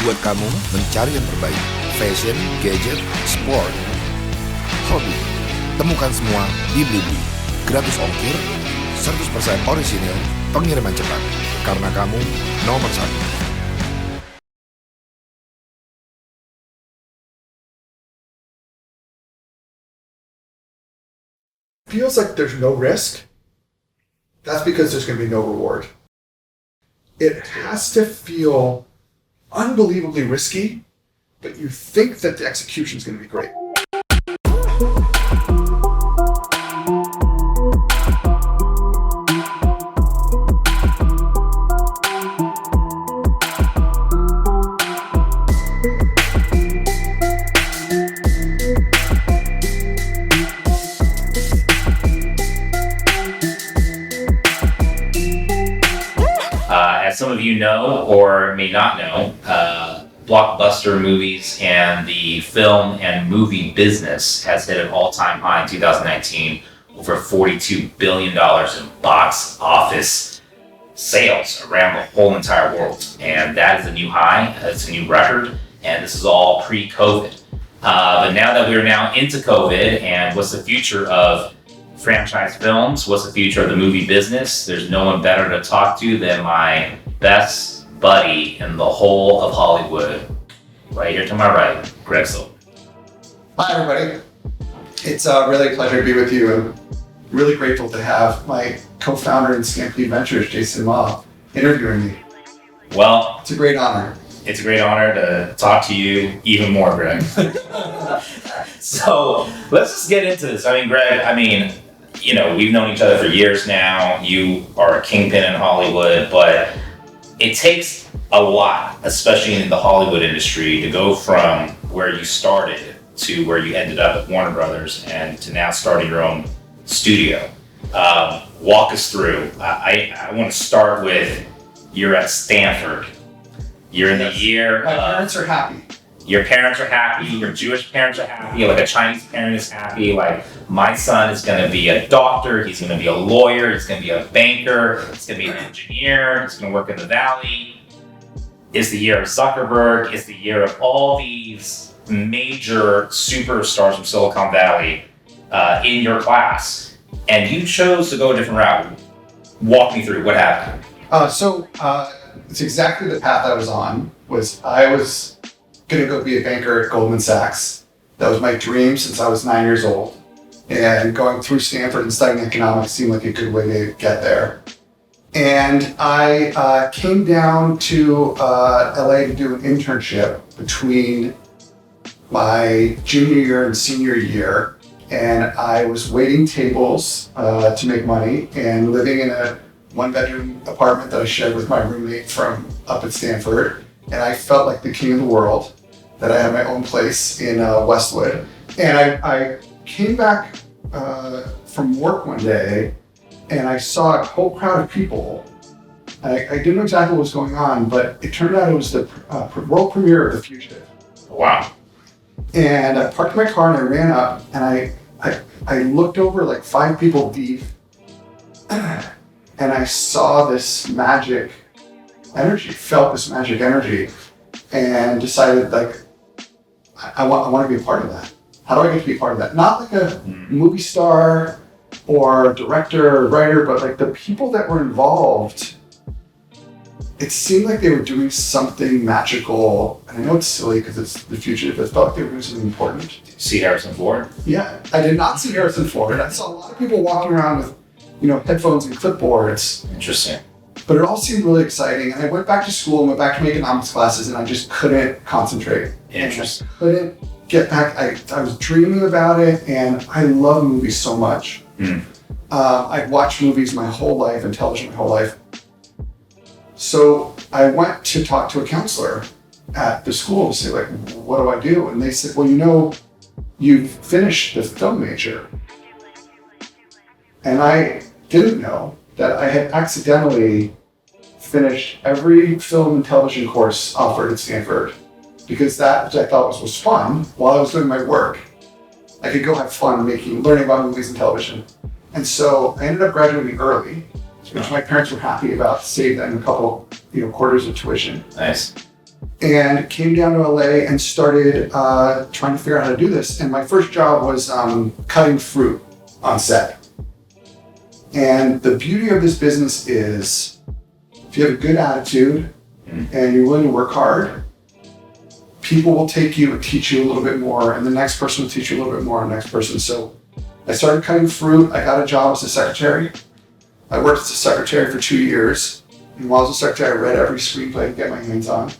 buat kamu mencari yang terbaik. Fashion, gadget, sport, hobi. Temukan semua di Blibli. Gratis ongkir, 100% orisinil, pengiriman cepat. Karena kamu nomor 1. Feels like there's no risk, that's because there's going to be no reward. It has to feel unbelievably risky, but you think that the execution is going to be great. As some of you know or may not know, Blockbuster movies and the film and movie business has hit an all-time high in 2019, over $42 billion in box office sales around the whole entire world. And that is a new high, it's a new record, and this is all pre-COVID. But now that we're now into COVID, and what's the future of franchise films, what's the future of the movie business? There's no one better to talk to than my best buddy in the whole of Hollywood. Right here to my right, Greg Silverman. Hi everybody. It's really a pleasure to be with you, and really grateful to have my co-founder in Stampede Ventures, Jaeson, interviewing me. Well, it's a great honor. It's a great honor to talk to you even more, Greg. So let's just get into this. I mean, Greg, you know, we've known each other for years now. You are a kingpin in Hollywood, but it takes a lot, especially in the Hollywood industry, to go from where you started to where you ended up at Warner Brothers and to now starting your own studio. Walk us through. I want to start with, you're at Stanford. You're in the year. My parents are happy. Your parents are happy, your Jewish parents are happy, like a Chinese parent is happy, like my son is gonna be a doctor, he's gonna be a lawyer, he's gonna be a banker, he's gonna be an engineer, he's gonna work in the Valley. It's the year of Zuckerberg, it's the year of all these major superstars from Silicon Valley in your class. And you chose to go a different route. Walk me through what happened. It's exactly the path I was on. I was going to go be a banker at Goldman Sachs. That was my dream since I was 9 years old. And going through Stanford and studying economics seemed like a good way to get there. And I came down to LA to do an internship between my junior year and senior year. And I was waiting tables to make money and living in a one-bedroom apartment that I shared with my roommate from up at Stanford. And I felt like the king of the world, that I had my own place in Westwood. And I came back from work one day and I saw a whole crowd of people. I didn't know exactly what was going on, but it turned out it was the world premiere of The Fugitive. Wow. And I parked my car and I ran up and I looked over like 5 people deep and I saw this magic energy, felt this magic energy, and decided like, I want to be a part of that. How do I get to be a part of that? Not like a movie star or director or writer, but like the people that were involved, it seemed like they were doing something magical. And I know it's silly because it's The Fugitive, but it felt like they were doing something important. Did you see Harrison Ford? Yeah, I did not see Harrison Ford. I saw a lot of people walking around with, headphones and clipboards. Interesting. But it all seemed really exciting. And I went back to school and went back to my economics classes and I just couldn't concentrate. Interesting. I couldn't get back. I was dreaming about it and I love movies so much. I've watched movies my whole life and television my whole life. So I went to talk to a counselor at the school to say, like, what do I do? And they said, well, you've finished the film major. And I didn't know that I had accidentally finished every film and television course offered at Stanford, because that, which I thought was fun while I was doing my work. I could go have fun learning about movies and television. And so I ended up graduating early, which my parents were happy about, saved them a couple quarters of tuition. Nice. and came down to LA and started trying to figure out how to do this. And my first job was cutting fruit on set. And the beauty of this business is if you have a good attitude and you're willing to work hard, people will take you and teach you a little bit more, and the next person will teach you a little bit more, and the next person. So I started cutting fruit. I got a job as a secretary. I worked as a secretary for 2 years. And while I was a secretary, I read every screenplay I could get my hands on.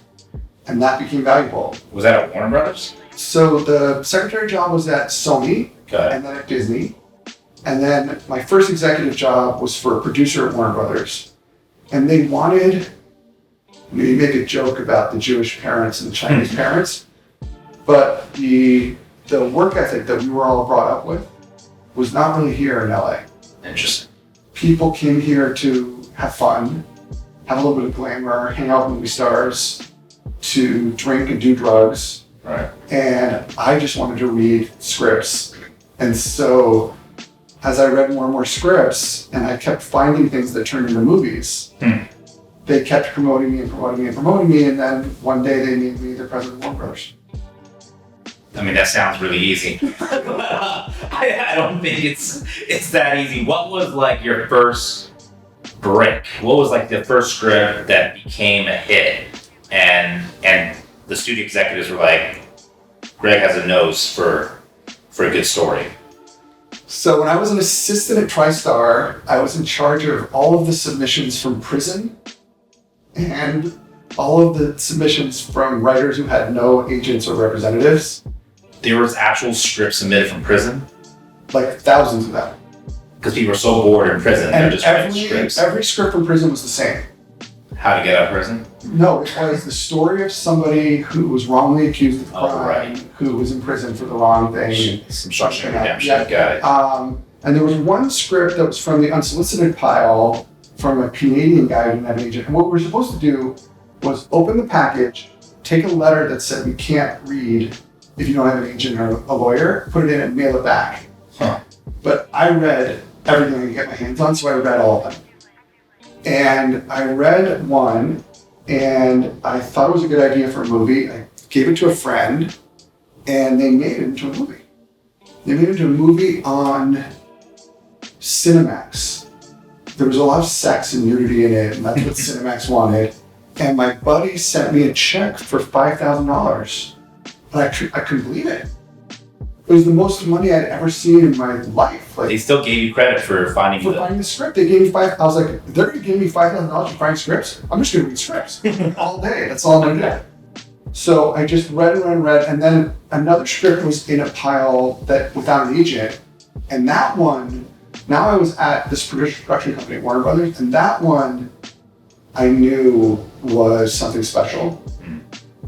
And that became valuable. Was that at Warner Brothers? So the secretary job was at Sony, and then at Disney. And then my first executive job was for a producer at Warner Brothers. And they wanted, you make a joke about the Jewish parents and the Chinese parents, but the work ethic that we were all brought up with was not really here in LA. Interesting. People came here to have fun, have a little bit of glamour, hang out with movie stars, to drink and do drugs. Right. And I just wanted to read scripts. And so as I read more and more scripts, and I kept finding things that turned into movies, they kept promoting me and promoting me and promoting me, and then one day they made me the president of Warner Brothers. I mean, that sounds really easy. I don't think it's that easy. What was like your first break? What was like the first script that became a hit, and the studio executives were like, Greg has a nose for a good story? So when I was an assistant at TriStar, I was in charge of all of the submissions from prison and all of the submissions from writers who had no agents or representatives. There was actual scripts submitted from prison? Like thousands of them. Because people were so bored in prison, they're just writing scripts. Every script from prison was the same. How to get out of prison? No, it was the story of somebody who was wrongly accused of crime, who was in prison for the wrong thing. Some Shawshank Redemption, got it. And there was one script that was from the unsolicited pile from a Canadian guy who didn't have an agent. And what we were supposed to do was open the package, take a letter that said we can't read if you don't have an agent or a lawyer, put it in and mail it back. Huh. But I read everything I could get my hands on, so I read all of them. And I read one, and I thought it was a good idea for a movie. I gave it to a friend, and they made it into a movie. They made it into a movie on Cinemax. There was a lot of sex and nudity in it, and that's what Cinemax wanted. And my buddy sent me a check for $5,000. But I couldn't believe it. It was the most money I'd ever seen in my life. They still gave you credit for finding the script. They gave me I was like, they're gonna give me $5,000 for finding scripts? I'm just gonna read scripts all day. That's all I'm gonna do. So I just read, and then another script was in a pile that without an agent. And that one, now I was at this production company at Warner Brothers, and that one I knew was something special.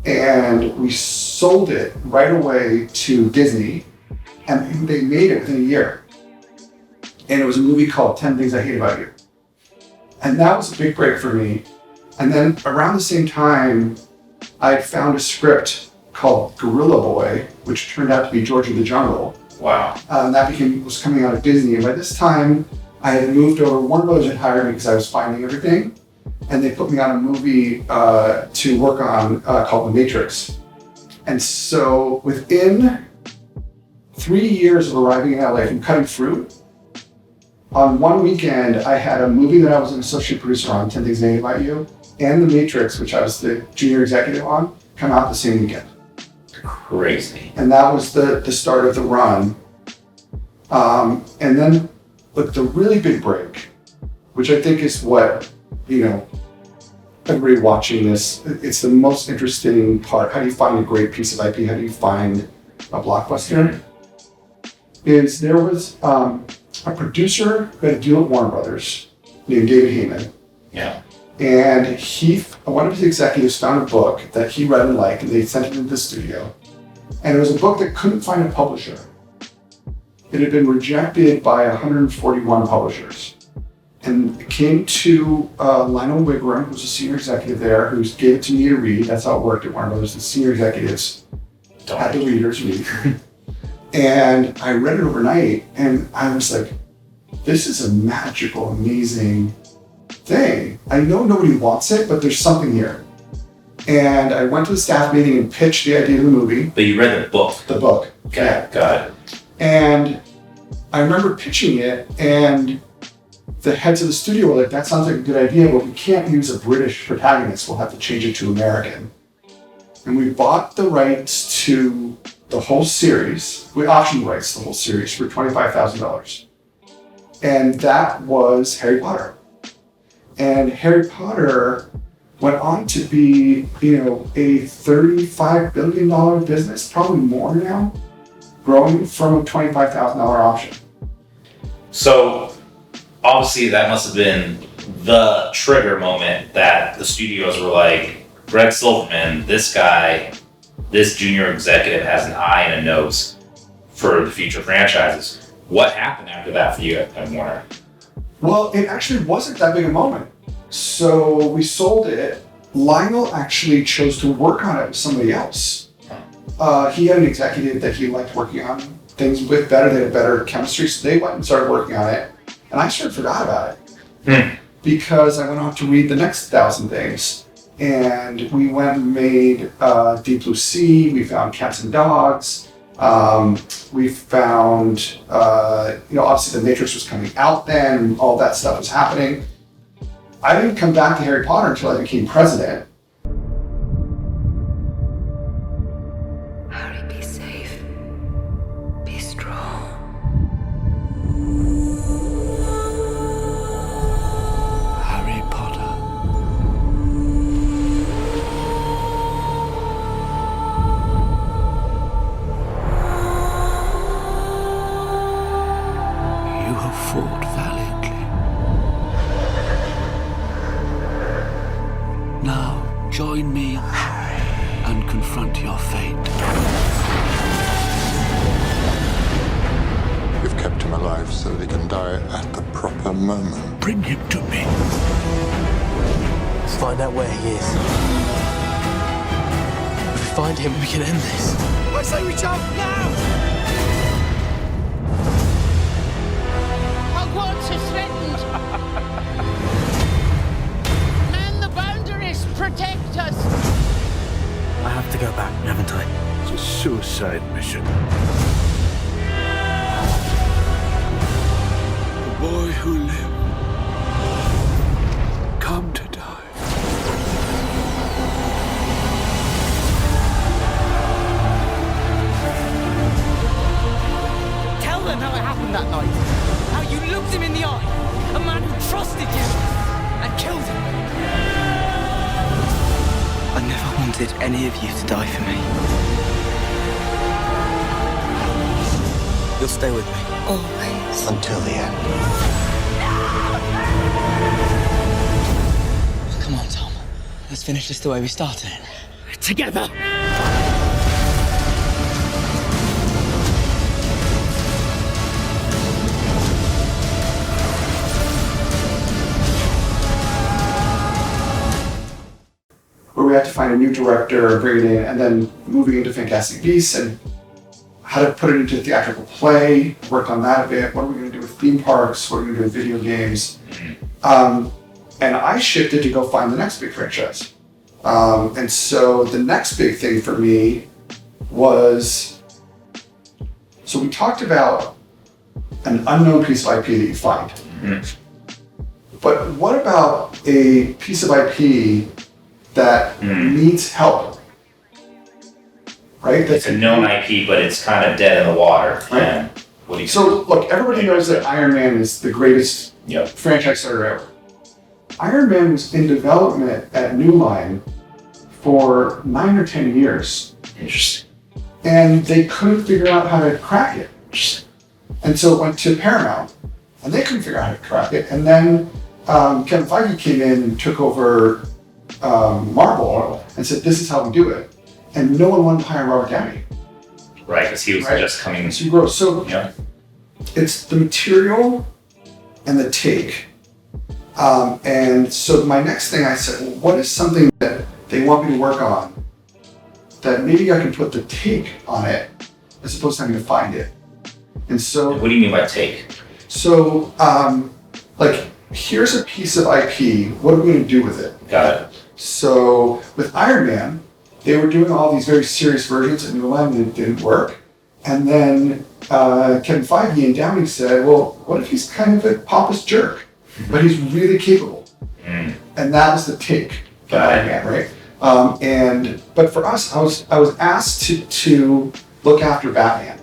And we sold it right away to Disney, and they made it within a year. And it was a movie called 10 Things I Hate About You. And that was a big break for me. And then around the same time, I had found a script called Gorilla Boy, which turned out to be George of the Jungle. Wow. That was coming out of Disney. And by this time, I had moved over. Warner Brothers had hired me because I was finding everything. And they put me on a movie to work on called The Matrix. And so within 3 years of arriving in LA from cutting fruit, on one weekend, I had a movie that I was an associate producer on, 10 Things I Hate About You, and The Matrix, which I was the junior executive on, come out the same weekend. Crazy. And that was the start of the run. And then, but the really big break, which I think is what, everybody watching this, it's the most interesting part. How do you find a great piece of IP? How do you find a blockbuster? Is there was a producer who had a deal at Warner Brothers named David Heyman. Yeah. And one of his executives found a book that he read and liked, and they sent it into the studio. And it was a book that couldn't find a publisher. It had been rejected by 141 publishers. And it came to Lionel Wigram, who's a senior executive there, who gave it to me to read. That's how it worked at Warner Brothers. The senior executives had the readers read. And I read it overnight, and I was like, this is a magical, amazing thing. I know nobody wants it, but there's something here. And I went to the staff meeting and pitched the idea of the movie. But you read the book. The book. Okay, Yeah. got it. And I remember pitching it, and the heads of the studio were like, that sounds like a good idea, but we can't use a British protagonist. We'll have to change it to American. And we bought the rights to the whole series. We optioned the rights to the whole series for $25,000. And that was Harry Potter. And Harry Potter went on to be, a $35 billion business, probably more now, growing from a $25,000 option. So obviously that must have been the trigger moment that the studios were like, Greg Silverman, this guy, this junior executive has an eye and a nose for the future franchises. What happened after that for you at Warner? Well, it actually wasn't that big a moment. So we sold it. Lionel actually chose to work on it with somebody else. He had an executive that he liked working on things with better. They had better chemistry, so they went and started working on it. And I sort of forgot about it because I went on to read the next 1,000 things. And we went and made Deep Blue Sea. We found Cats and Dogs. We found, obviously the Matrix was coming out then, and all that stuff was happening. I didn't come back to Harry Potter until I became president. Harry, be safe. Be strong. Harry Potter. You have fought valiantly. Now, join me and confront your fate. You've kept him alive so that he can die at the proper moment. Bring him to me. Let's find out where he is. If we find him, we can end this. I say we jump now! Hogwarts is threatened. Man the boundaries, protect us. I have to go back, haven't I? It's a suicide mission. The boy who lived, come to die. Tell them how it happened that night. How you looked him in the eye. A man who trusted you and killed him. I never wanted any of you to die for me. You'll stay with me. Always. Until the end. Come on, Tom. Let's finish this the way we started it. Together. Where we had to find a new director, bring it in, and then moving into Fantastic Beasts and how to put it into a theatrical play, worked on that a bit. What are we going to do with theme parks? What are we going to do with video games? And I shifted to go find the next big franchise. And so the next big thing for me was, so we talked about an unknown piece of IP that you find. But what about a piece of IP that needs help? Right? It's a known IP, but it's kind of dead in the water. Right. And what do you So look, everybody knows that Iron Man is the greatest Yep. franchise starter ever. Iron Man was in development at New Line for 9 or 10 years, Interesting. and they couldn't figure out how to crack it. And so it went to Paramount, and they couldn't figure out how to crack it. And then Kevin Feige came in and took over Marvel and said, "This is how we do it." And no one wanted to hire Robert Downey. Right, because he was Right. just coming. So you grow. So Yeah. it's the material and the take. And so my next thing I said, well, what is something that they want me to work on that maybe I can put the take on it as opposed to having to find it? And so, What do you mean by take? here's a piece of IP. What are we going to do with it? Got it. So with Iron Man, they were doing all these very serious versions of New Line and it didn't work. And then Kevin Feige and Downey said, well, what if he's kind of a pompous jerk, but he's really capable? And that was the take for Iron Man, right? But for us, I was asked to look after Batman.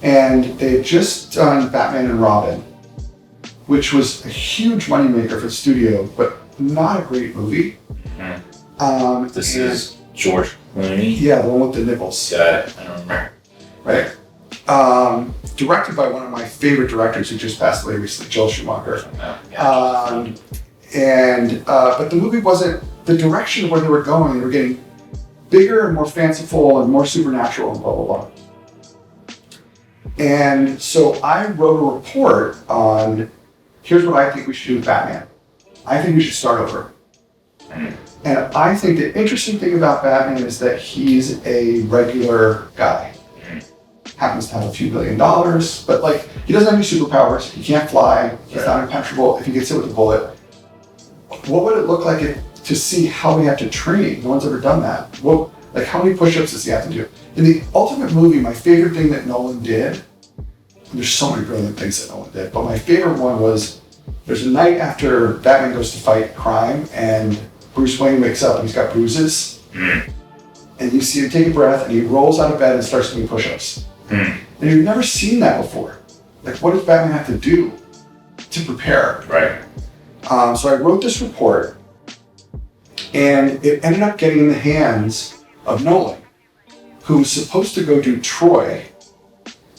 And they had just done Batman and Robin, which was a huge moneymaker for the studio, but not a great movie. This is George Clooney? Yeah, the one with the nipples. Got it. I don't remember. Right? Directed by one of my favorite directors who just passed away recently, Joel Schumacher. But the movie wasn't the direction of where they were going. They were getting bigger and more fanciful and more supernatural and blah, blah, blah. And so I wrote a report on, here's what I think we should do with Batman. I think we should start over. And I think the interesting thing about Batman is that he's a regular guy. Happens to have a few $1 billion, but like, he doesn't have any superpowers. He can't fly. He's not impenetrable. If he gets hit with a bullet, what would it look like to see how we have to train? No one's ever done that. Like, how many push-ups does he have to do? In the ultimate movie, my favorite thing that Nolan did, there's so many brilliant things that Nolan did, but my favorite one was, there's a night after Batman goes to fight crime and Bruce Wayne wakes up and he's got bruises. And you see him take a breath and he rolls out of bed and starts doing push-ups. And you've never seen that before. Like, what does Batman have to do to prepare? Right. So I wrote this report, and it ended up getting in the hands of Nolan, who was supposed to go do Troy,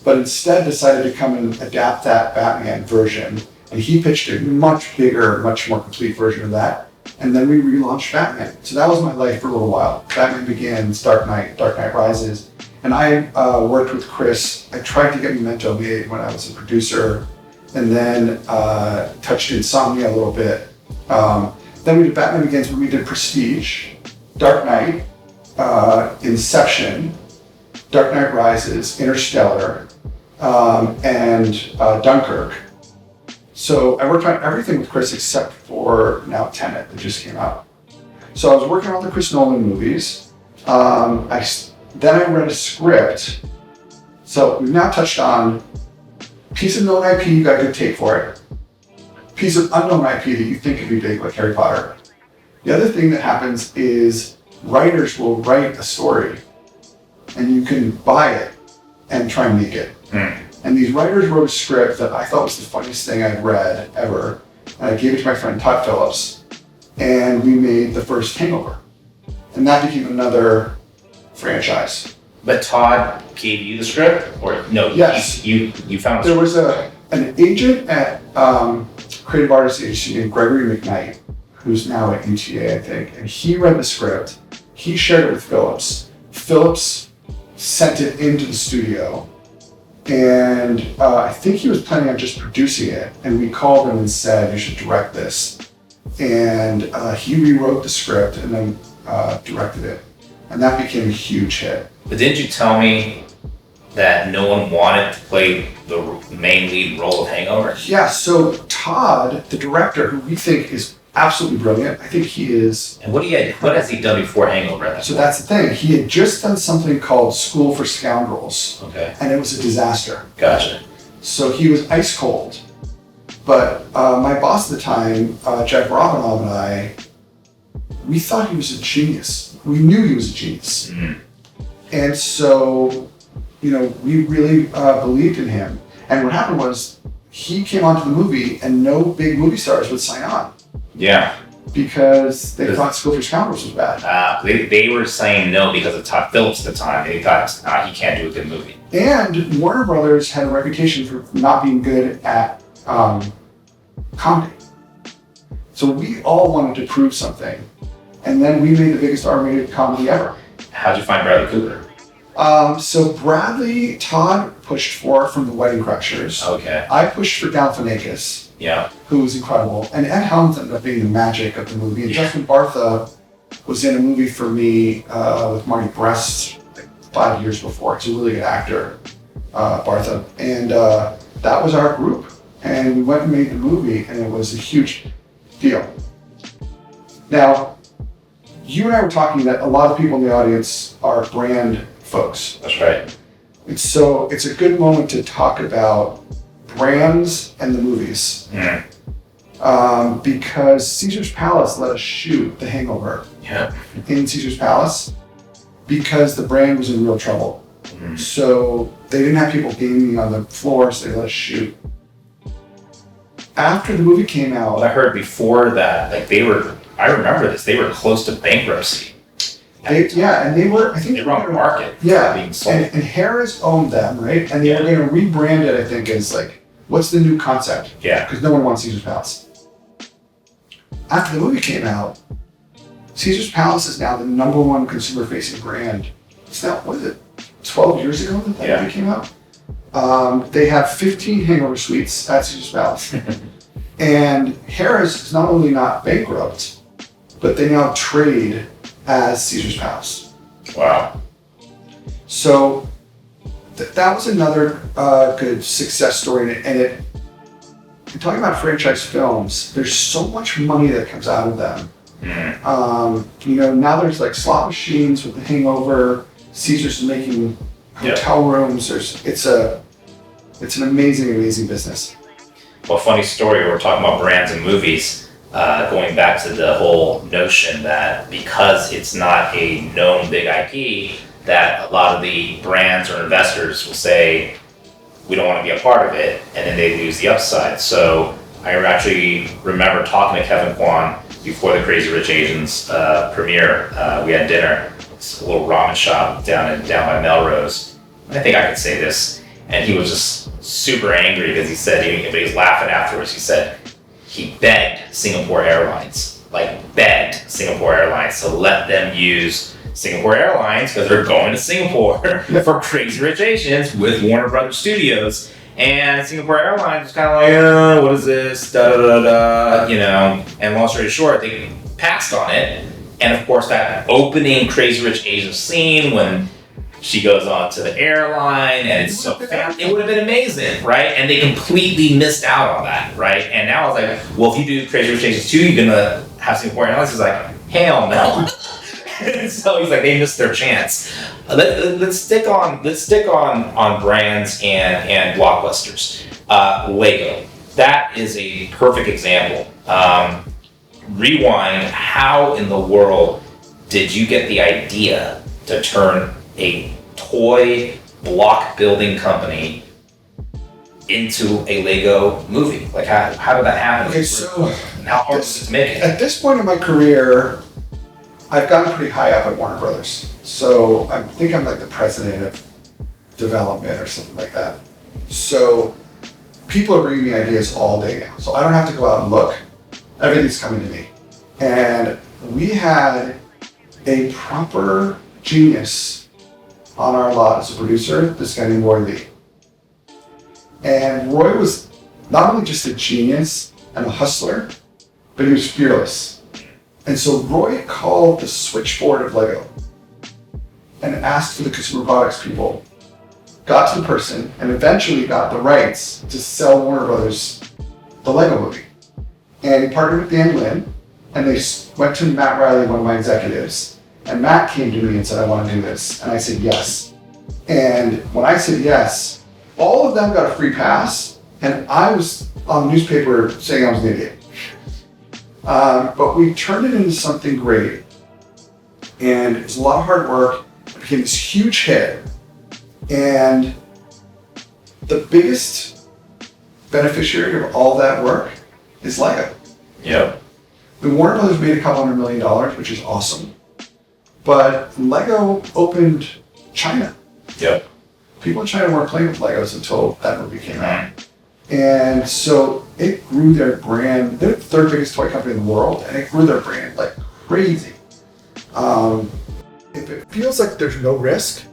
but instead decided to come and adapt that Batman version. And he pitched a much bigger, much more complete version of that. And then we relaunched Batman. So that was my life for a little while. Batman Begins, Dark Knight Rises. And I worked with Chris. I tried to get Memento made when I was a producer, and then touched Insomnia a little bit. Then we did Batman Begins, when we did Prestige, Dark Knight, Inception, Dark Knight Rises, Interstellar, and Dunkirk. So I worked on everything with Chris except for now Tenet that just came out. So I was working on the Chris Nolan movies. Then I read a script. So we've now touched on piece of known IP, you got a good take for it. Piece of unknown IP that you think could be big, like Harry Potter. The other thing that happens is writers will write a story and you can buy it and try and make it. And these writers wrote a script that I thought was the funniest thing I'd read ever. And I gave it to my friend Todd Phillips, and we made the first Hangover. And that became another franchise. But Todd gave you the script, or no? Yes. You found. There was an agent at Creative Artists Agency named Gregory McKnight, who's now at UTA, I think, and he read the script. He shared it with Phillips. Phillips sent it into the studio, and I think he was planning on just producing it. And we called him and said, "You should direct this." And he rewrote the script and then directed it. And that became a huge hit. But didn't you tell me that no one wanted to play the main lead role of Hangover? Yeah, so Todd, the director, who we think is absolutely brilliant, I think he is. And what has he done before Hangover? So that's the thing. He had just done something called School for Scoundrels. Okay. And it was a disaster. Gotcha. So he was ice cold. But my boss at the time, Jack Robinov, and I, we thought he was a genius. We knew he was a genius. Mm-hmm. And so, we really believed in him. And what happened was, he came onto the movie and no big movie stars would sign on. Yeah. Because they thought School for Scoundrels was bad. They were saying no because of Todd Phillips at the time. They thought he can't do a good movie. And Warner Brothers had a reputation for not being good at comedy. So we all wanted to prove something. And then we made the biggest R-rated comedy ever. How'd you find Bradley Cooper? So Bradley, Todd pushed for from The Wedding Crashers. Okay. I pushed for Galifianakis. Yeah. Who was incredible. And Ed Helms ended up being the magic of the movie. And Justin Bartha was in a movie for me with Marty Brest like 5 years before. He's a really good actor, Bartha. And that was our group. And we went and made the movie, and it was a huge deal. Now, you and I were talking that a lot of people in the audience are brand folks. That's right. And so it's a good moment to talk about brands and the movies. Because Caesar's Palace let us shoot The Hangover in Caesar's Palace because the brand was in real trouble. So they didn't have people gaming on the floor, so they let us shoot. After the movie came out... Well, I heard before that, like I remember this, they were close to bankruptcy. And they were, I think... They were on the market. Yeah, being sold. and Harris owned them, right? And they were going to rebrand it, I think, as like, what's the new concept? Yeah. Because no one wants Caesar's Palace. After the movie came out, Caesar's Palace is now the #1 consumer-facing brand. It's now, what is it, 12 years ago that movie came out? They have 15 hangover suites at Caesar's Palace. And Harris is not only not bankrupt, but they now trade as Caesar's Palace. Wow. So that was another good success story. And talking about franchise films, there's so much money that comes out of them. Now there's like slot machines with The Hangover. Caesar's is making hotel rooms. It's an amazing business. Well, funny story, we're talking about brands and movies, going back to the whole notion that because it's not a known big IP, that a lot of the brands or investors will say, we don't want to be a part of it, and then they lose the upside. So I actually remember talking to Kevin Kwan before the Crazy Rich Asians premiere. We had dinner. It's a little ramen shop down by Melrose. I think I could say this. And he was just super angry because he said, but he was laughing afterwards. He said he begged Singapore Airlines to let them use Singapore Airlines because they're going to Singapore for Crazy Rich Asians with Warner Brothers Studios. And Singapore Airlines was kind of like, what is this? And long story short, they passed on it. And of course, that opening Crazy Rich Asians scene when she goes on to the airline and it's so fast, it would have been amazing, right? And they completely missed out on that, right? And now I was like, well, if you do Crazy Rich Asians 2, you're gonna have Singapore Airlines. He's like, hell no. So he's like, they missed their chance. Let's stick on brands and blockbusters. Lego, that is a perfect example. Rewind, how in the world did you get the idea to turn a toy block building company into a Lego movie? Like how did that happen? Okay, so how hard was it to make it? At this point in my career, I've gotten pretty high up at Warner Brothers. So I think I'm like the president of development or something like that. So people are bringing me ideas all day now. So I don't have to go out and look. Everything's coming to me. And we had a proper genius on our lot as a producer, this guy named Roy Lee. And Roy was not only just a genius and a hustler, but he was fearless. And so Roy called the switchboard of Lego and asked for the consumer products people, got to the person, and eventually got the rights to sell Warner Brothers the Lego movie. And he partnered with Dan Lin, and they went to Matt Riley, one of my executives, and Matt came to me and said, I want to do this. And I said, yes. And when I said yes, all of them got a free pass, and I was on the newspaper saying I was an idiot. But we turned it into something great, and it was a lot of hard work. It became this huge hit, and the biggest beneficiary of all that work is Lego. Yep. The Warner Brothers made a couple $100 million, which is awesome. But Lego opened China. Yep. People in China weren't playing with Legos until that movie came out. And so it grew their brand. They're the third biggest toy company in the world, and it grew their brand like crazy. If it feels like there's no risk,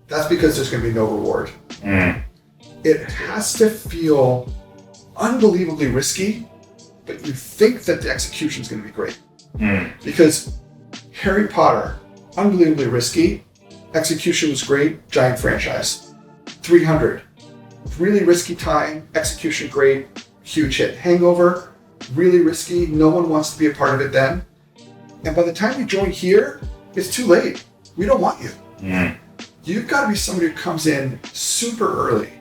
that's because there's going to be no reward. It has to feel unbelievably risky, but you think that the execution is going to be great. Because Harry Potter, unbelievably risky, execution was great, giant franchise. 300, really risky time, execution great, huge hit. Hangover, really risky, no one wants to be a part of it then. And by the time you join here, it's too late. We don't want you. You've got to be somebody who comes in super early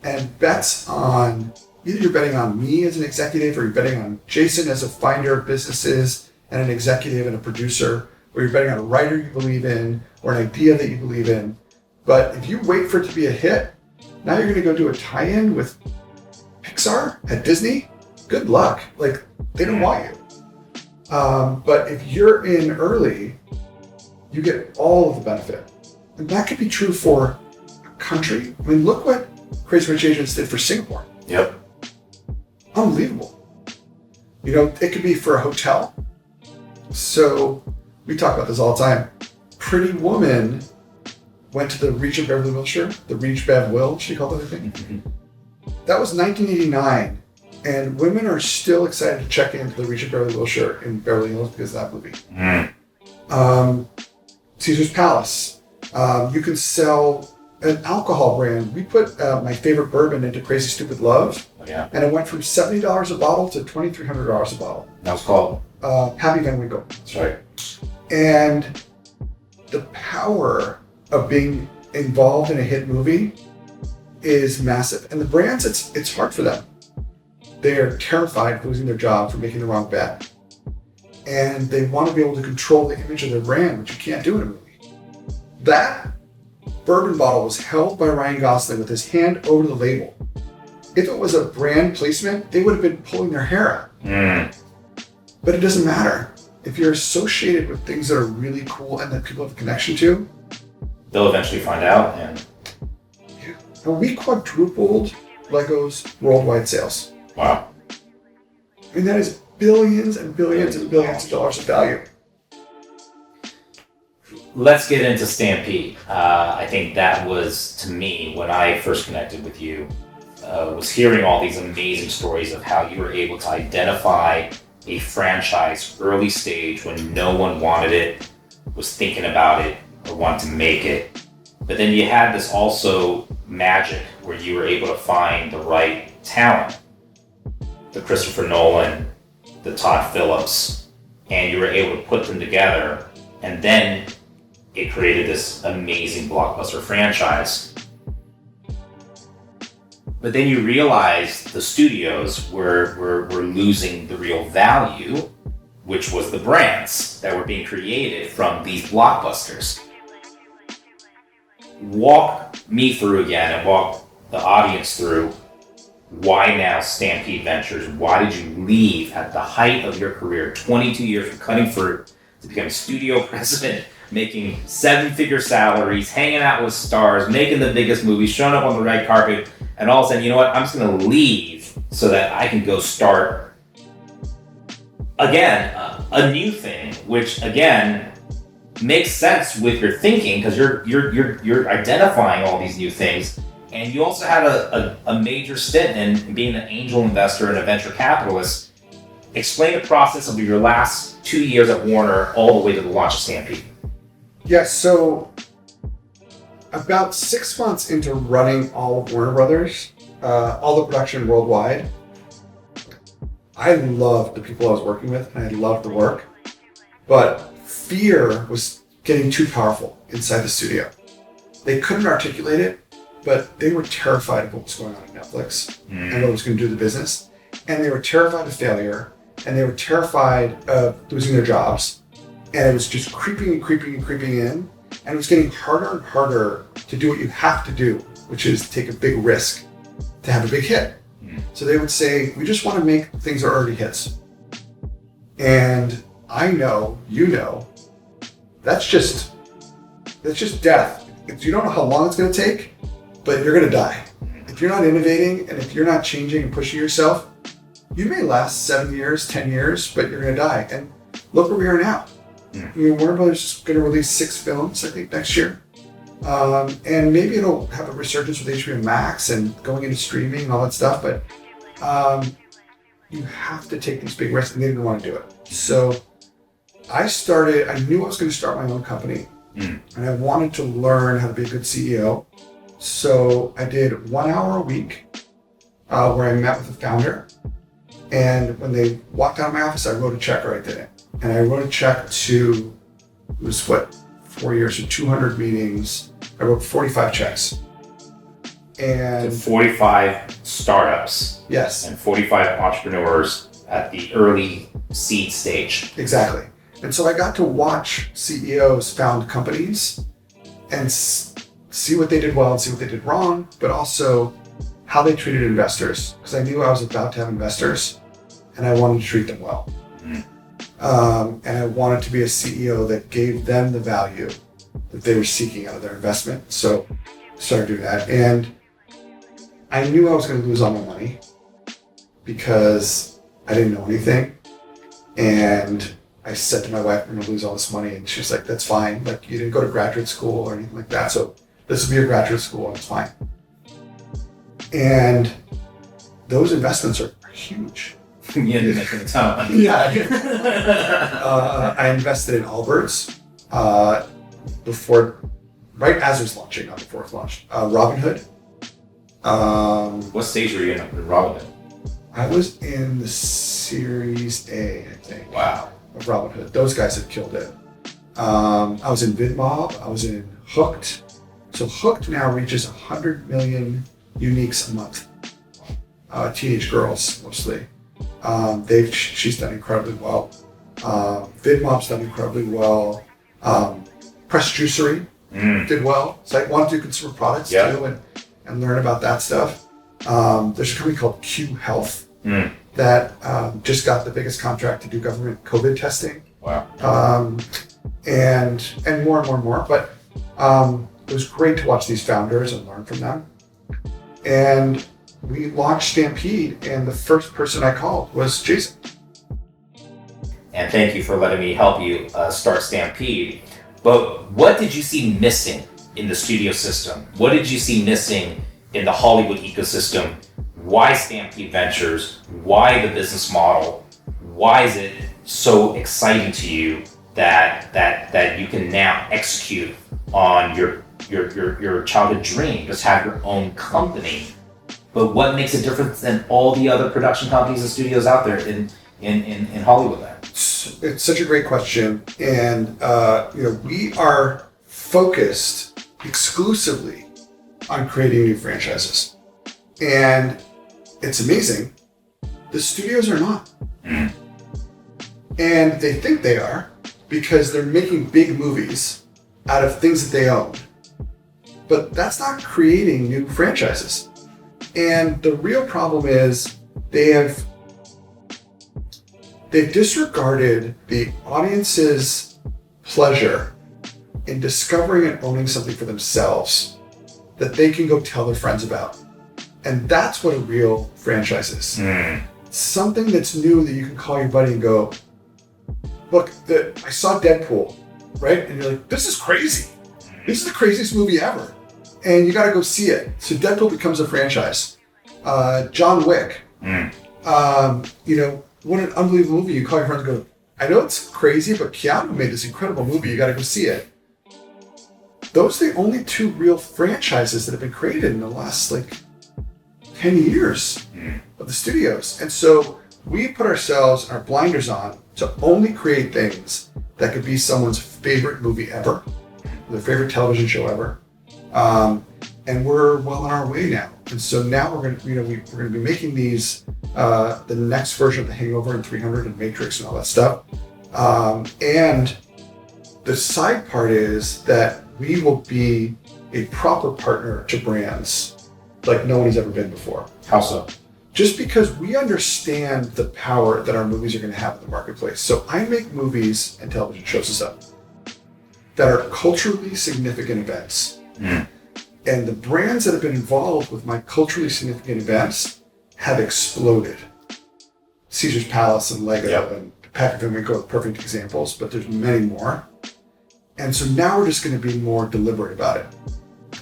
and bets on, either you're betting on me as an executive, or you're betting on Jaeson as a finder of businesses and an executive and a producer, or you're betting on a writer you believe in, or an idea that you believe in. But if you wait for it to be a hit, now you're going to go do a tie-in with Pixar at Disney. Good luck. Like, they don't want you. But if you're in early, you get all of the benefit. And that could be true for a country. I mean, look what Crazy Rich Asians did for Singapore. Yep. Unbelievable. You know, it could be for a hotel. So we talk about this all the time. Pretty Woman went to the Regent Beverly Wilshire, the Reg Bev Will, she called it, I think. That was 1989. And women are still excited to check into the Regent Beverly Wilshire in Beverly Hills because of that movie. Caesar's Palace. You can sell an alcohol brand. We put my favorite bourbon into Crazy Stupid Love. Yeah. And it went from $70 a bottle to $2,300 a bottle. That was called Happy Van Winkle. That's right. And the power of being involved in a hit movie is massive. And the brands, it's hard for them. They're terrified of losing their job for making the wrong bet. And they want to be able to control the image of their brand, which you can't do in a movie. That bourbon bottle was held by Ryan Gosling with his hand over the label. If it was a brand placement, they would have been pulling their hair out. But it doesn't matter. If you're associated with things that are really cool and that people have a connection to, they'll eventually find out. And we quadrupled Lego's worldwide sales. wow. I mean, that is billions and billions and billions of dollars of value. Let's get into Stampede. I think that was, to me, when I first connected with you, was hearing all these amazing stories of how you were able to identify a franchise early stage when no one wanted it, was thinking about it, or wanted to make it. But then you had this also magic where you were able to find the right talent, the Christopher Nolan, the Todd Phillips, and you were able to put them together, and then it created this amazing blockbuster franchise. But then you realized the studios were losing the real value, which was the brands that were being created from these blockbusters. Walk me through again, and walk the audience through, why now Stampede Ventures? Why did you leave at the height of your career, 22 years from cutting fruit, to become studio president, making 7-figure salaries, hanging out with stars, making the biggest movies, showing up on the red carpet, and all of a sudden, you know what, I'm just going to leave so that I can go start, again, a new thing, which, again, makes sense with your thinking, because you're identifying all these new things. And you also had a major stint in being an angel investor and a venture capitalist. Explain the process of your last 2 years at Warner all the way to the launch of Stampede. Yeah, so about 6 months into running all of Warner Brothers, all the production worldwide, I loved the people I was working with, and I loved the work. But fear was getting too powerful inside the studio. They couldn't articulate it, but they were terrified of what was going on at Netflix and what was going to do to the business. And they were terrified of failure, and they were terrified of losing their jobs. And it was just creeping in. And it was getting harder and harder to do what you have to do, which is take a big risk to have a big hit. So they would say, we just want to make things that are already hits. And I know, you know, that's just death. You don't know how long it's going to take, but you're going to die. If you're not innovating and if you're not changing and pushing yourself, you may last 7 years, 10 years, but you're going to die. And look where we are now. I mean, Warner Brothers is going to release 6 films, I think, next year. And maybe it'll have a resurgence with HBO Max and going into streaming and all that stuff, but you have to take these big risks, and they didn't want to do it. So I knew I was going to start my own company, and I wanted to learn how to be a good CEO. So I did 1 hour a week where I met with the founder. And when they walked out of my office, I wrote a check right then. and I wrote a check to, it was 4 years, so 200 meetings. I wrote 45 checks. And 45 startups. Yes. And 45 entrepreneurs at the early seed stage. Exactly. And so I got to watch CEOs found companies and see what they did well and see what they did wrong, but also how they treated investors. Because I knew I was about to have investors and I wanted to treat them well. And I wanted to be a CEO that gave them the value that they were seeking out of their investment. So I started doing that. And I knew I was going to lose all my money because I didn't know anything. And I said to my wife, I'm going to lose all this money. And she was like, that's fine. Like, you didn't go to graduate school or anything like that. So this will be your graduate school and it's fine. And those investments are huge. You ended up in a ton. Yeah. I invested in Allbirds right as it was launching, not before it was launched. Robinhood. What stage were you in with Robinhood? I was in the Series A, I think. Wow. Of Robinhood. Those guys have killed it. I was in VidMob. I was in Hooked. So Hooked now reaches 100 million uniques a month. Teenage girls, mostly. She's done incredibly well. VidMob's done incredibly well. Press Juicery did well. So I want to do consumer products too and learn about that stuff. There's a company called Q Health that just got the biggest contract to do government COVID testing. Wow. And more. But it was great to watch these founders and learn from them. And we launched Stampede, and the first person I called was Jaeson. And thank you for letting me help you start Stampede. But what did you see missing in the studio system? What did you see missing in the Hollywood ecosystem? Why Stampede Ventures? Why the business model? Why is it so exciting to you that you can now execute on your childhood dream, just have your own company? But what makes it different than all the other production companies and studios out there in Hollywood land? It's such a great question. And we are focused exclusively on creating new franchises. And it's amazing. The studios are not. And they think they are because they're making big movies out of things that they own. But that's not creating new franchises. And the real problem is they've disregarded the audience's pleasure in discovering and owning something for themselves that they can go tell their friends about. And that's what a real franchise is. Something that's new that you can call your buddy and go, look, I saw Deadpool, right? And you're like, this is crazy. This is the craziest movie ever. And you got to go see it. So Deadpool becomes a franchise. John Wick. What an unbelievable movie. You call your friends and go, I know it's crazy, but Keanu made this incredible movie. You got to go see it. Those are the only two real franchises that have been created in the last 10 years of the studios. And so we put ourselves and our blinders on to only create things that could be someone's favorite movie ever, their favorite television show ever. And we're well on our way now. And so now we're going to be making these, the next version of The Hangover and 300 and Matrix and all that stuff. And the side part is that we will be a proper partner to brands like no one has ever been before. How so? Just because we understand the power that our movies are going to have in the marketplace. So I make movies and television shows and stuff that are culturally significant events. And the brands that have been involved with my culturally significant events have exploded. Caesar's Palace and Lego and Patrick and Winco are perfect examples, but there's many more. And so now we're just going to be more deliberate about it.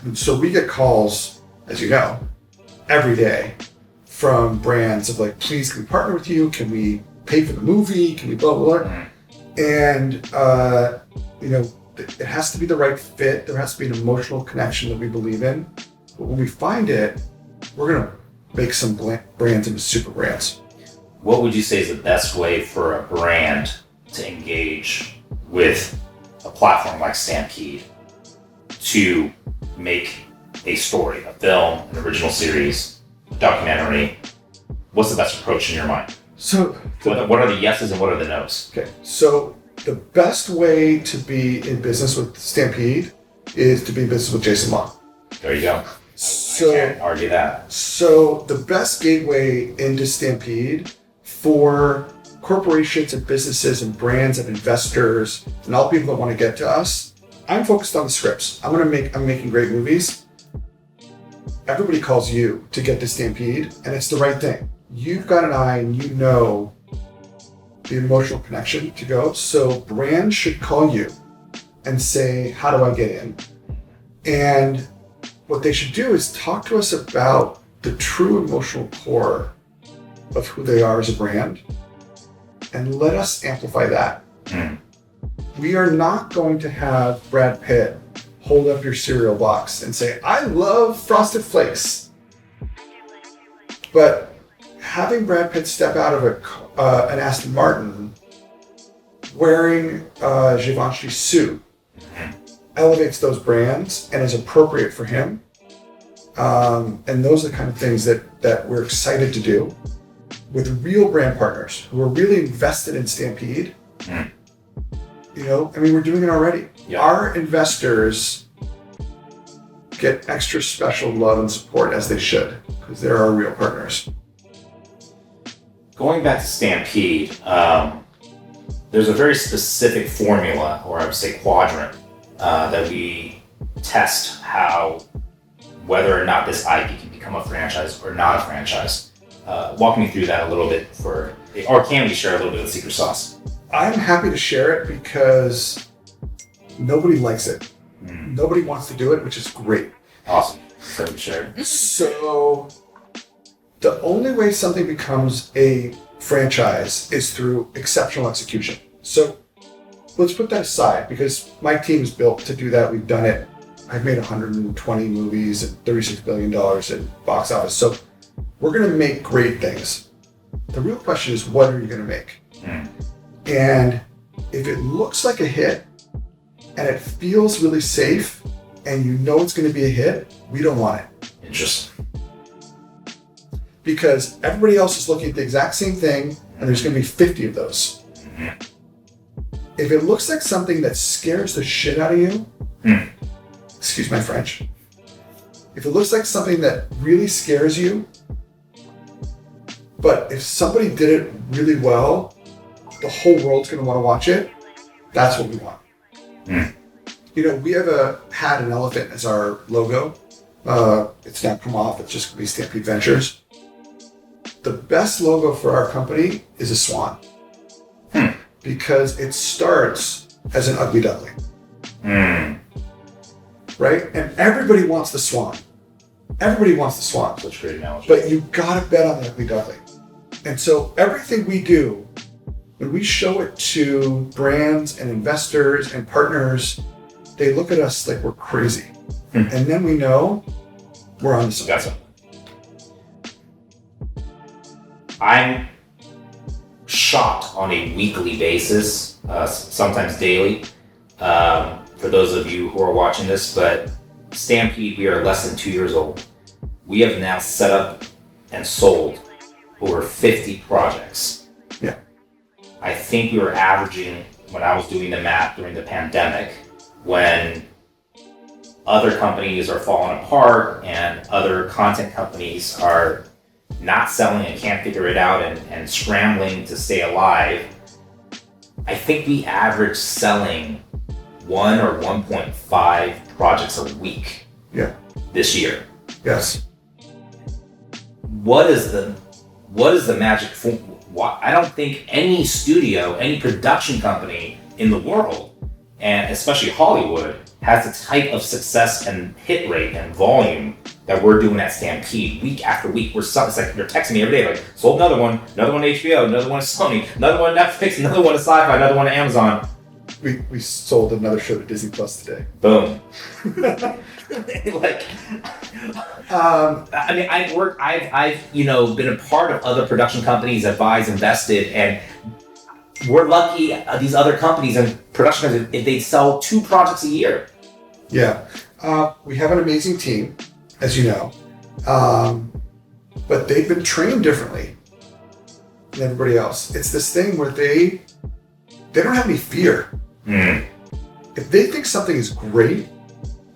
And so we get calls, as you know, every day from brands of please, can we partner with you? Can we pay for the movie? Can we blah, blah, blah? And, it has to be the right fit. There has to be an emotional connection that we believe in. But when we find it, we're going to make some brands into super brands. What would you say is the best way for a brand to engage with a platform like Stampede to make a story, a film, an original series, documentary? What's the best approach in your mind? So, What are the yeses and what are the nos? okay, so the best way to be in business with Stampede is to be in business with Jaeson Long. There you go. So, I can't argue that. So the best gateway into Stampede for corporations and businesses and brands and investors and all people that want to get to us, I'm focused on the scripts. I'm making great movies. Everybody calls you to get to Stampede, and it's the right thing. You've got an eye and you know the emotional connection to go. So brands should call you and say, how do I get in? And what they should do is talk to us about the true emotional core of who they are as a brand and let us amplify that. We are not going to have Brad Pitt hold up your cereal box and say, I love Frosted Flakes. But having Brad Pitt step out of an Aston Martin wearing a Givenchy suit elevates those brands and is appropriate for him. And those are the kind of things that we're excited to do with real brand partners who are really invested in Stampede. You know, I mean, we're doing it already. Yeah. Our investors get extra special love and support, as they should, because they're our real partners. Going back to Stampede, there's a very specific formula, or I would say quadrant, that we test whether or not this IP can become a franchise or not a franchise. Walk me through that a little bit, or can we share a little bit of the secret sauce? I'm happy to share it because nobody likes it. Nobody wants to do it, which is great. Awesome. So we share. So the only way something becomes a franchise is through exceptional execution. So let's put that aside because my team is built to do that. We've done it. I've made 120 movies and $36 billion in box office. So we're going to make great things. The real question is, what are you going to make? And if it looks like a hit and it feels really safe and you know it's going to be a hit, we don't want it. Interesting. Because everybody else is looking at the exact same thing and there's going to be 50 of those. If it looks like something that scares the shit out of you, excuse my French, if it looks like something that really scares you, but if somebody did it really well, the whole world's going to want to watch it, that's what we want. You know, we have had an elephant as our logo. It's not come off, it's just going to be Stampede Ventures. The best logo for our company is a swan. Because it starts as an ugly duckling. Right? And everybody wants the swan. Everybody wants the swan. Such a great analogy. But you gotta bet on the ugly duckling. And so everything we do, when we show it to brands and investors and partners, they look at us like we're crazy. And then we know we're on to something. That's it. I'm shocked on a weekly basis, sometimes daily, for those of you who are watching this, but Stampede, we are less than 2 years old. We have now set up and sold over 50 projects. Yeah. I think we were averaging, when I was doing the math during the pandemic, when other companies are falling apart and other content companies are not selling and can't figure it out and scrambling to stay alive, I think we average selling 1 or 1.5 projects a week. Yeah. This year. Yes. What is the magic? I don't think any studio, any production company in the world, and especially Hollywood, has the type of success and hit rate and volume that we're doing at Stampede week after week. It's like you're texting me every day, like, sold another one to HBO, another one to Sony, another one to Netflix, another one to Sci-Fi, another one to Amazon. We sold another show to Disney Plus today. Boom. I mean, I've been a part of other production companies, advised, invested, and we're lucky these other companies and production companies, if they sell 2 projects a year. Yeah. We have an amazing team, as you know, but they've been trained differently than everybody else. It's this thing where they don't have any fear. If they think something is great,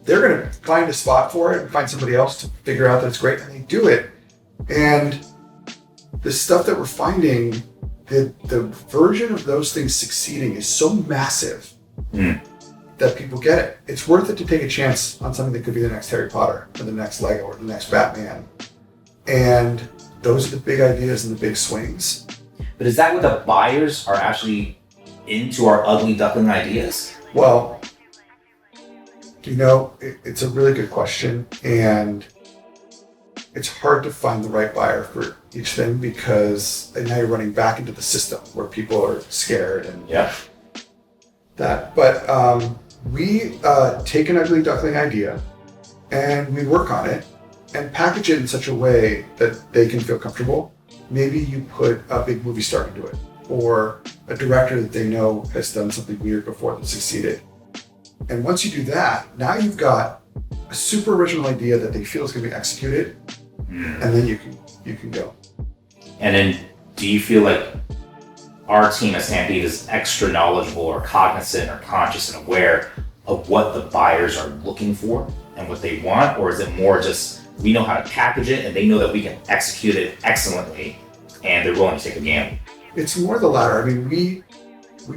they're going to find a spot for it and find somebody else to figure out that it's great, and they do it. And the stuff that we're finding, the version of those things succeeding is so massive that people get it. It's worth it to take a chance on something that could be the next Harry Potter or the next Lego or the next Batman. And those are the big ideas and the big swings. But is that what the buyers are actually into, our ugly duckling ideas? Well, it's a really good question, and it's hard to find the right buyer for each thing because now you're running back into the system where people are scared and that. But we take an ugly duckling idea and we work on it and package it in such a way that they can feel comfortable. Maybe you put a big movie star into it, or a director that they know has done something weird before that succeeded. And once you do that, now you've got a super original idea that they feel is going to be executed, and then you can go. And then, do you feel like our team at Stampede is extra knowledgeable or cognizant or conscious and aware of what the buyers are looking for and what they want? Or is it more just we know how to package it and they know that we can execute it excellently and they're willing to take a gamble? It's more the latter. I mean, we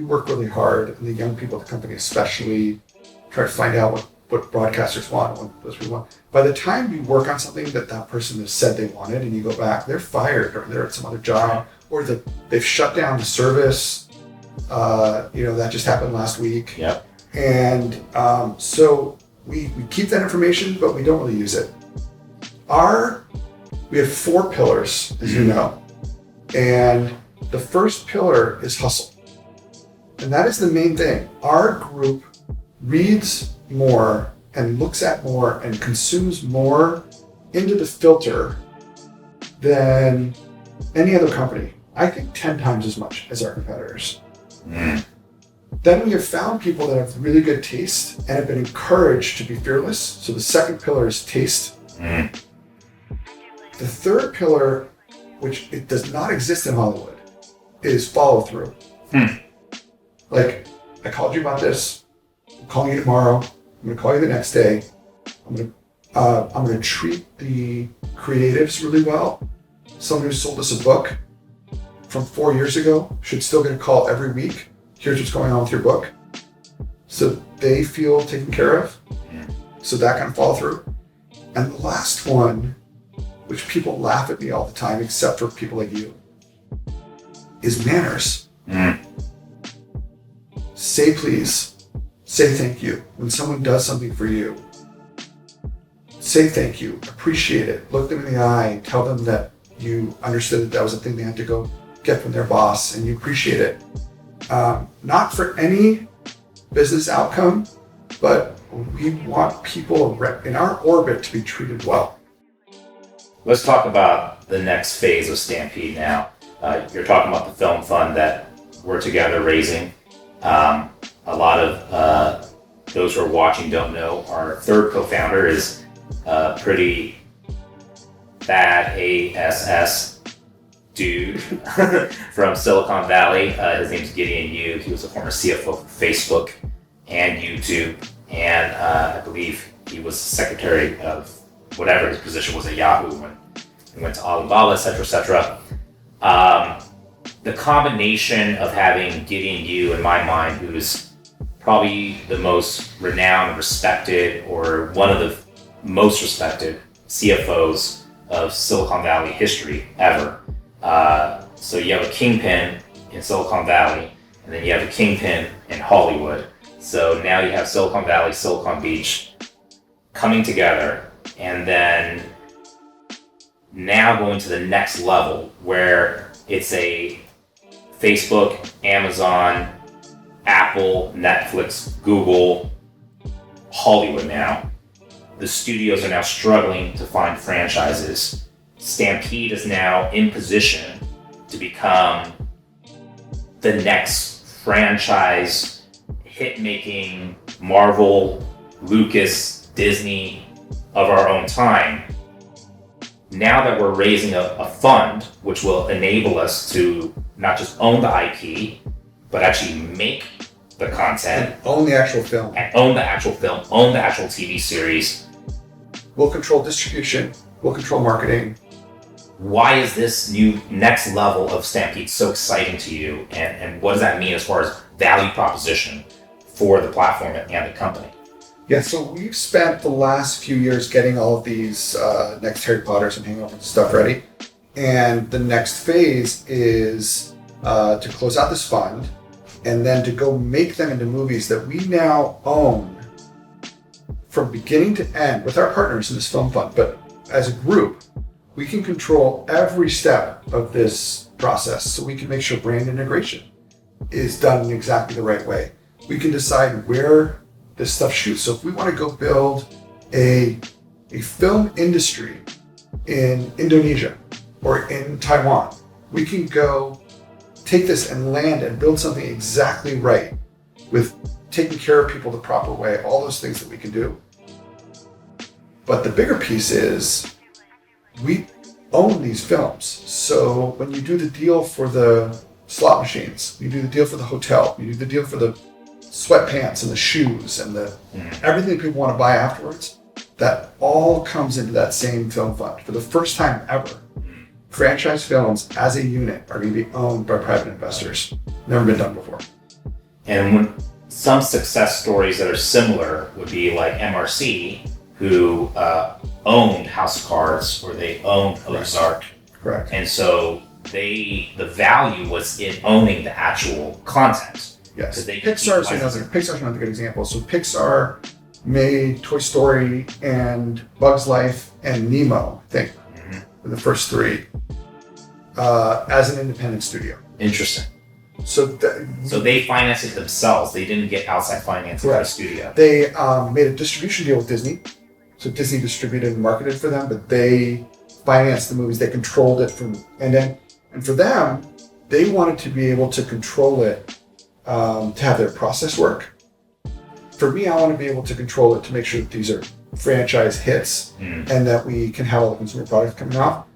work really hard, and the young people at the company especially try to find out what broadcasters want, what we want. By the time you work on something that person has said they wanted and you go back, they're fired or they're at some other job, or they've shut down the service. That just happened last week. Yep. And so we keep that information, but we don't really use it. We have 4 pillars, as you know, and the first pillar is hustle. And that is the main thing. Our group reads more and looks at more and consumes more into the filter than any other company. I think 10 times as much as our competitors. Then we have found people that have really good taste and have been encouraged to be fearless. So the second pillar is taste. The third pillar, which it does not exist in Hollywood, is follow through. Like, I called you about this. I'm calling you tomorrow. I'm going to call you the next day. I'm going to treat the creatives really well. Someone who sold us a book from 4 years ago should still get a call every week. Here's what's going on with your book. So they feel taken care of. So that kind of follow through. And the last one, which people laugh at me all the time, except for people like you, is manners. Say please. Say thank you. When someone does something for you, say thank you. Appreciate it. Look them in the eye. Tell them that you understood that was a thing they had to go get from their boss and you appreciate it. Not for any business outcome, but we want people in our orbit to be treated well. Let's talk about the next phase of Stampede now. You're talking about the film fund that we're together raising. A lot of those who are watching don't know, our third co-founder is pretty bad ASS dude from Silicon Valley. His name's Gideon Yu. He was a former CFO for Facebook and YouTube, and I believe he was secretary of whatever his position was at Yahoo when he went to Alibaba, etc. The combination of having Gideon Yu, in my mind, who's probably the most renowned and respected, or one of the most respected CFOs of Silicon Valley history ever. So you have a kingpin in Silicon Valley, and then you have a kingpin in Hollywood. So now you have Silicon Valley, Silicon Beach coming together, and then now going to the next level where it's a Facebook, Amazon, Apple, Netflix, Google, Hollywood now. The studios are now struggling to find franchises. Stampede is now in position to become the next franchise, hit-making, Marvel, Lucas, Disney of our own time. Now that we're raising a fund, which will enable us to not just own the IP, but actually make the content. And own the actual film. And own the actual film, own the actual TV series. We'll control distribution, we'll control marketing. Why is this new next level of Stampede so exciting to you? And what does that mean as far as value proposition for the platform and the company? Yeah, so we've spent the last few years getting all of these next Harry Potters and Hangover stuff ready. And the next phase is to close out this fund and then to go make them into movies that we now own from beginning to end with our partners in this film fund. But as a group, we can control every step of this process so we can make sure brand integration is done in exactly the right way. We can decide where this stuff shoots. So if we want to go build a film industry in Indonesia or in Taiwan, we can go take this and land and build something exactly right with taking care of people the proper way, all those things that we can do. But the bigger piece is we own these films. So when you do the deal for the slot machines, you do the deal for the hotel, you do the deal for the sweatpants and the shoes and the everything people want to buy afterwards, that all comes into that same film fund. For the first time ever, franchise films as a unit are going to be owned by private investors. Never been done before. And when some success stories that are similar would be like MRC, who owned House of Cards, or they owned Ozark. Correct. And so the value was in owning the actual content. Yes. They Pixar's another good example. So Pixar made Toy Story and Bug's Life and Nemo, I think, were the first three, as an independent studio. Interesting. So they financed it themselves. They didn't get outside financing from the studio. They made a distribution deal with Disney. So Disney distributed and marketed for them, but they financed the movies. They controlled it from end to end. And for them, they wanted to be able to control it, to have their process work. For me, I want to be able to control it to make sure that these are franchise hits and that we can have all the consumer products coming off.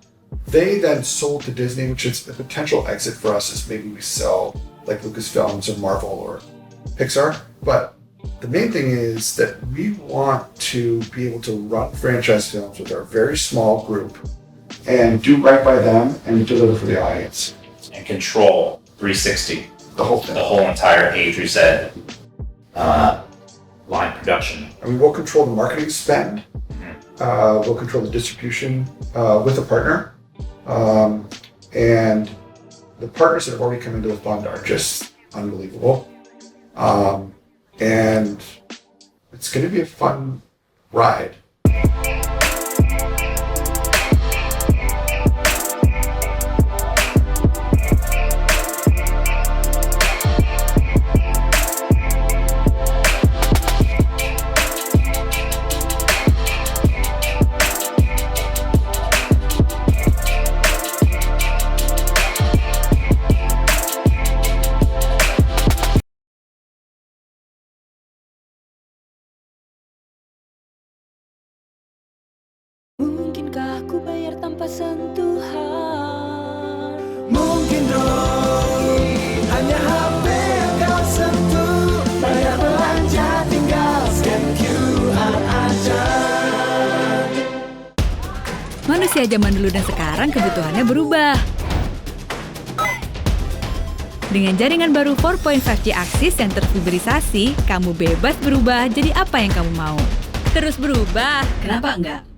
They then sold to Disney, which is a potential exit for us, is maybe we sell like Lucasfilms or Marvel or Pixar. But the main thing is that we want to be able to run franchise films with our very small group and do right by them and deliver for the audience. And control 360. The whole thing. The whole entire A through Z line production. I mean, we'll control the marketing spend. We'll control the distribution with a partner. And the partners that have already come into the fund are just unbelievable. And it's going to be a fun ride. Mungkinkah ku bayar tanpa sentuhan? Mungkin dong, hanya HP yang kau sentuh. Bayar belanja tinggal scan QR aja. Manusia zaman dulu dan sekarang kebutuhannya berubah. Dengan jaringan baru 4.5G Axis yang terfiberisasi, kamu bebas berubah jadi apa yang kamu mau. Terus berubah, kenapa enggak?